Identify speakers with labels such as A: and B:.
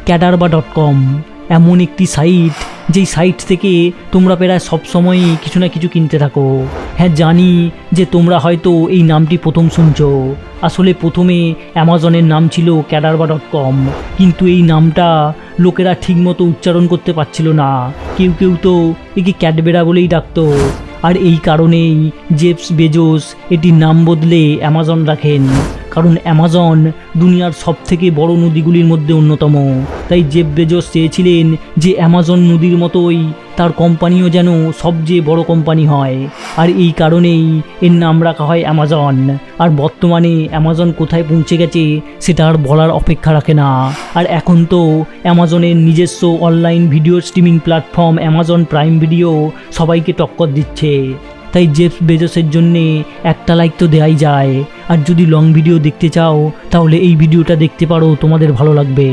A: ক্যাডারবা.com এমন একটি সাইট, যেই সাইট থেকে তোমরা প্রায় সবসময়ই কিছু না কিছু কিনতে থাকো। হ্যাঁ, জানি যে তোমরা হয়তো এই নামটি প্রথম শুনছো। আসলে প্রথমে অ্যামাজনের নাম ছিল ক্যাডারবা.com, কিন্তু এই নামটা লোকেরা ঠিকমতো উচ্চারণ করতে পারছিল না। কেউ কেউ তো একে ক্যাডবেরা বলেই ডাকতো। আর এই কারণেই জেফ বেজোস এটির নাম বদলে অ্যামাজন রাখেন, কারণ অ্যামাজন দুনিয়ার সবথেকে বড় নদীগুলির মধ্যে অন্যতম। তাই জেফ বেজোস চেয়েছিলেন যে অ্যামাজন নদীর মতোই তার কোম্পানিও যেন সবচেয়ে বড় কোম্পানি হয়, আর এই কারণেই এর নাম রাখা হয় অ্যামাজন। আর বর্তমানে অ্যামাজন কোথায় পৌঁছে গেছে সেটা আর বলার অপেক্ষা রাখে না। আর এখন তো অ্যামাজনের নিজস্ব online video streaming platform Amazon prime video সবাইকে টক্কর দিচ্ছে। তাই জেফ বেজোসের জন্যে একটা লাইক তো দেওয়াই যায়। আর যদি লং ভিডিও দেখতে চাও তাহলে এই ভিডিওটা দেখতে পারো, তোমাদের ভালো লাগবে।